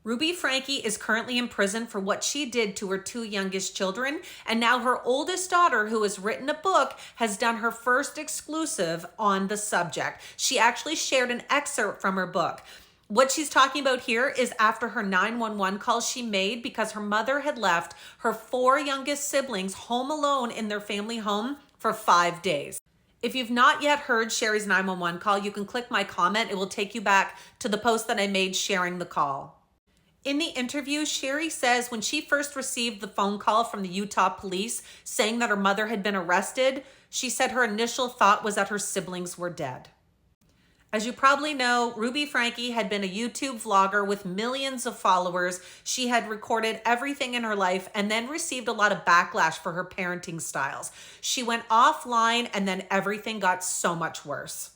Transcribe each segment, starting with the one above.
Ruby Franke is currently in prison for what she did to her two youngest children, and now her oldest daughter, who has written a book, has done her first exclusive on the subject. She actually shared an excerpt from her book. What she's talking about here is after her 911 call she made because her mother had left her four youngest siblings home alone in their family home for 5 days. If you've not yet heard Shari's 911 call, you can click my comment. It will take you back to the post that I made sharing the call. In the interview, Shari says when she first received the phone call from the Utah police saying that her mother had been arrested, she said her initial thought was that her siblings were dead. As you probably know, Ruby Franke had been a YouTube vlogger with millions of followers. She had recorded everything in her life and then received a lot of backlash for her parenting styles. She went offline and then everything got so much worse.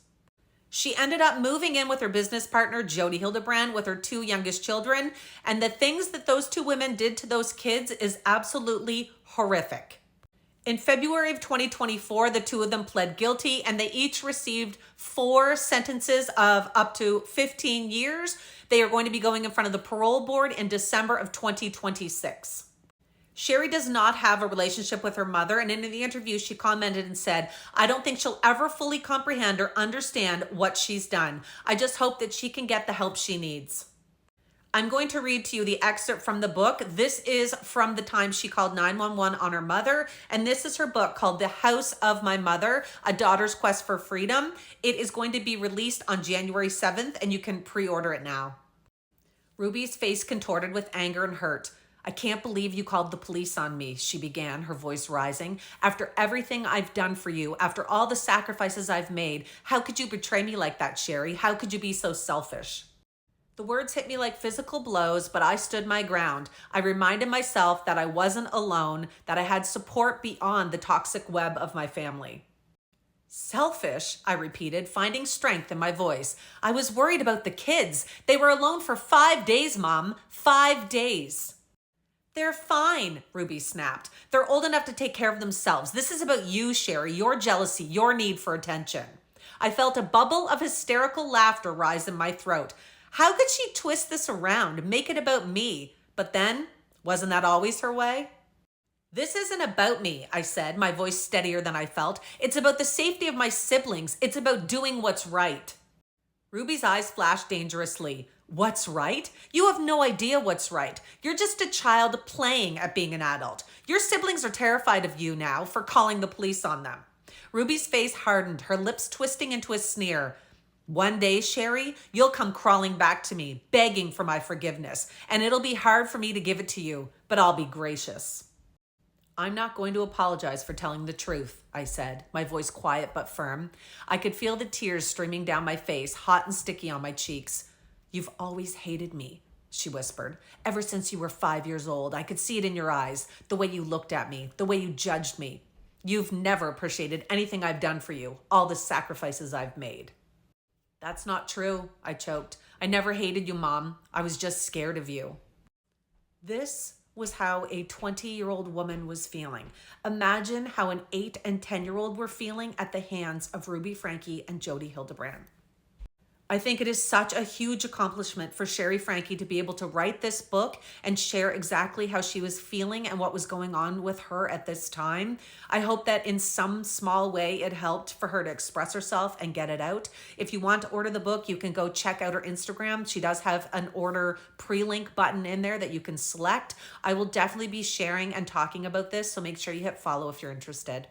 She ended up moving in with her business partner, Jodi Hildebrand, with her two youngest children. And the things that those two women did to those kids is absolutely horrific. In February of 2024, the two of them pled guilty and they each received 4 sentences of up to 15 years. They are going to be going in front of the parole board in December of 2026. Shari does not have a relationship with her mother, and in the interview she commented and said, "I don't think she'll ever fully comprehend or understand what she's done. I just hope that she can get the help she needs." I'm going to read to you the excerpt from the book. This is from the time she called 911 on her mother, and this is her book called The House of My Mother, A Daughter's Quest for Freedom. It is going to be released on January 7th, and you can pre-order it now. Ruby's face contorted with anger and hurt. "I can't believe you called the police on me," she began, her voice rising. "After everything I've done for you, after all the sacrifices I've made, how could you betray me like that, Shari? How could you be so selfish?" The words hit me like physical blows, but I stood my ground. I reminded myself that I wasn't alone, that I had support beyond the toxic web of my family. "Selfish," I repeated, finding strength in my voice. "I was worried about the kids. They were alone for 5 days, Mom. 5 days. "They're fine," Ruby snapped. "They're old enough to take care of themselves. This is about you, Shari, your jealousy, your need for attention." I felt a bubble of hysterical laughter rise in my throat. How could she twist this around, make it about me? But then, wasn't that always her way? "This isn't about me," I said, my voice steadier than I felt. "It's about the safety of my siblings. It's about doing what's right." Ruby's eyes flashed dangerously. "What's right? You have no idea what's right. You're just a child playing at being an adult. Your siblings are terrified of you now for calling the police on them." Ruby's face hardened, her lips twisting into a sneer. "One day, Shari, you'll come crawling back to me, begging for my forgiveness, and it'll be hard for me to give it to you, but I'll be gracious." "I'm not going to apologize for telling the truth," I said, my voice quiet but firm. I could feel the tears streaming down my face, hot and sticky on my cheeks. "You've always hated me," she whispered. "Ever since you were 5 years old, I could see it in your eyes, the way you looked at me, the way you judged me. You've never appreciated anything I've done for you, all the sacrifices I've made." "That's not true," I choked. "I never hated you, Mom. I was just scared of you." This was how a 20-year-old woman was feeling. Imagine how an 8 and 10-year-old were feeling at the hands of Ruby Franke and Jodi Hildebrand. I think it is such a huge accomplishment for Shari Franke to be able to write this book and share exactly how she was feeling and what was going on with her at this time. I hope that in some small way it helped for her to express herself and get it out. If you want to order the book, you can go check out her Instagram. She does have an order pre-link button in there that you can select. I will definitely be sharing and talking about this, so make sure you hit follow if you're interested.